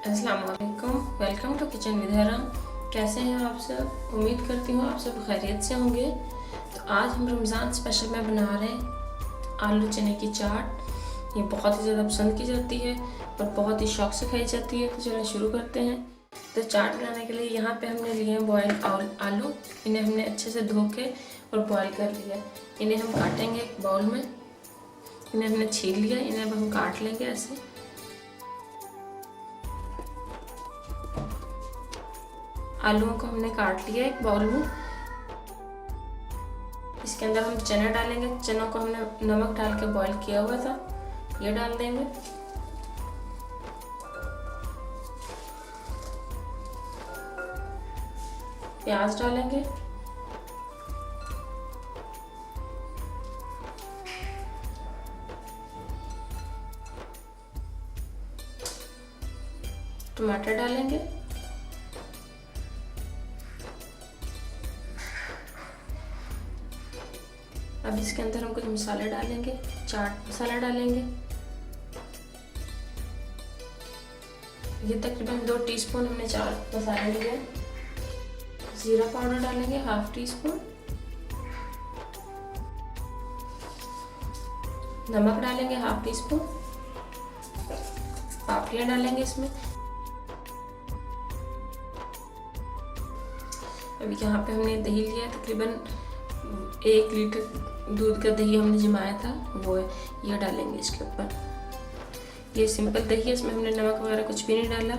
अस्सलाम वालेकुम, welcome to kitchen with हरा। कैसे हैं आप सब? उम्मीद करती हूँ आप सब खैरियत से होंगे। तो आज हम रमज़ान स्पेशल में बना रहे हैं आलू चने की चाट। ये बहुत ही ज़्यादा पसंद की जाती है और बहुत ही शौक से खाई जाती है। तो चलिए शुरू करते हैं। तो चाट बनाने के लिए यहाँ पे हमने लिए हैं बॉयल आलू। इन्हें हमने अच्छे से धो के और बॉयल कर लिया। इन्हें हम काटेंगे एक बाउल में। इन्हें हमने छील लिया, इन्हें अब हम काट लेंगे ऐसे। आलूओं को हमने काट लिया एक बाउल में। इसके अंदर हम चना डालेंगे। चनों को हमने नमक डाल के बॉईल किया हुआ था, ये डाल देंगे। प्याज डालेंगे। टमाटर डालेंगे। अब इसके अंदर हम कुछ मसाले डालेंगे। चाट मसाला डालेंगे, ये तकरीबन 2 टीस्पून हमने चाट मसाला लिया। जीरा पाउडर डालेंगे 1/2 टीस्पून। नमक डालेंगे 1/2 टीस्पून। पापड़ियाँ डालेंगे इसमें। अभी यहाँ पे हमने दही लिया, तकरीबन 1 लीटर दूध का दही हमने जमाया था, वो है, ये डालेंगे इसके ऊपर। ये सिंपल दही है, इसमें हमने नमक वगैरह कुछ भी नहीं डाला।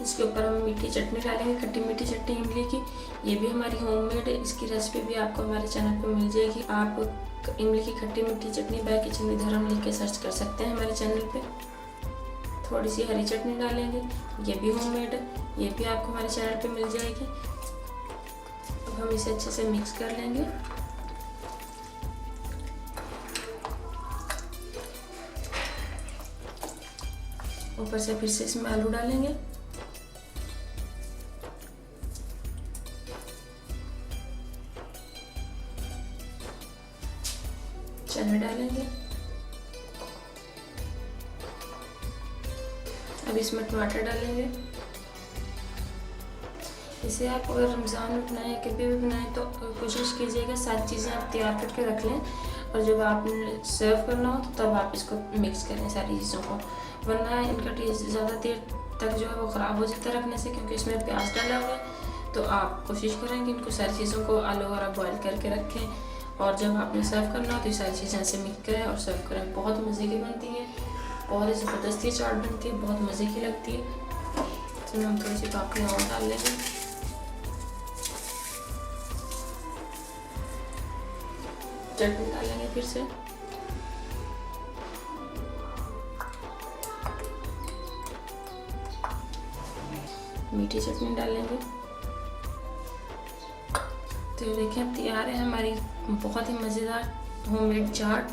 इसके ऊपर हम मीठी चटनी डालेंगे, खट्टी मीठी चटनी इमली की। ये भी हमारी होममेड है, इसकी रेसिपी भी आपको हमारे चैनल पे मिल जाएगी। आप इमली की खट्टी मीठी चटनी बाय किचन विद हरा लिख के सर्च कर सकते हैं हमारे चैनल पे। थोड़ी सी हरी चटनी डालेंगे, ये भी होममेड है, ये भी आपको हमारे चैनल पे मिल जाएगी। अब हम इसे अच्छे से मिक्स कर लेंगे। ऊपर से फिर से इसमें आलू डालेंगे। चने डालेंगे। अब इसमें टमाटर डालेंगे। इसे आप अगर रमज़ान में बनाएं, कभी भी बनाएं, तो कोशिश कीजिएगा सारी चीज़ें आप तैयार करके रख लें, और जब आपने सर्व करना हो तो तब आप इसको मिक्स करें सारी चीज़ों को, वरना इनका टेस्ट ज़्यादा देर तक जो है वो ख़राब हो जाता है रखने से, क्योंकि इसमें प्याज डाला हुआ है। तो आप कोशिश करें कि इनको सारी चीज़ों को आलू वगैरह बॉयल करके रखें, और जब आपने सर्व करना हो तो ये सारी चीज़ें ऐसे मिक्स करें और सर्व करें। बहुत मज़े की बनती है, बहुत ही ज़बरदस्त ये चाट बनती है, बहुत मज़े की लगती है। इसमें हम थोड़ी सी पापड़ी और डाल लेंगे। चटनी डालेंगे फिर से। मीठी चटनी डालेंगे। तो देखिए तैयार है हमारी बहुत ही मज़ेदार होममेड चाट।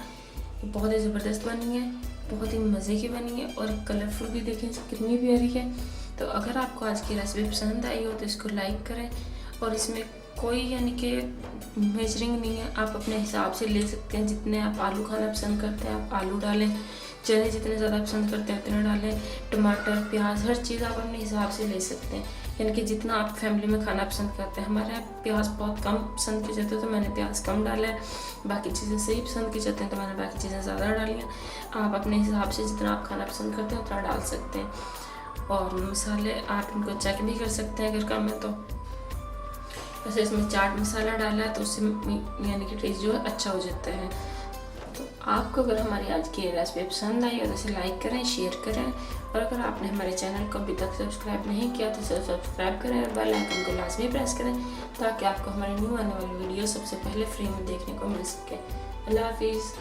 बहुत ही ज़बरदस्त बनी है, बहुत ही मज़े की बनी है, और कलरफुल भी देखें कितनी प्यारी है। तो अगर आपको आज की रेसिपी पसंद आई हो तो इसको लाइक करें, और इसमें कोई यानी कि मेजरिंग नहीं है, आप अपने हिसाब से ले सकते हैं। जितने आप आलू खाना पसंद करते हैं आप आलू डालें, चने जितने ज़्यादा पसंद करते हैं उतने डालें, टमाटर प्याज हर चीज़ आप अपने हिसाब से ले सकते हैं, यानी कि जितना आप फैमिली में खाना पसंद करते हैं। हमारे यहाँ प्याज बहुत कम पसंद की जाती है, तो मैंने प्याज कम डाला है। बाकी चीज़ें सही पसंद की जाती हैं, तो मैंने बाकी चीज़ें ज़्यादा डाली हैं। आप अपने हिसाब से जितना आप खाना पसंद करते हैं उतना डाल सकते हैं। और मसाले आप इनको चेक भी कर सकते हैं अगर कम है तो। वैसे इसमें चाट मसाला डाला है तो उससे यानी कि टेस्ट जो है अच्छा हो जाता है। तो आपको अगर हमारी आज की रेसिपी पसंद आई हो तो इसे लाइक करें, शेयर करें, और अगर आपने हमारे चैनल को अभी तक सब्सक्राइब नहीं किया तो सब्सक्राइब करें और बेल आइकन को लाजमी प्रेस करें, ताकि आपको हमारी न्यू आने वाली वीडियो सबसे पहले फ्री में देखने को मिल सके। अल्लाह हाफिज़।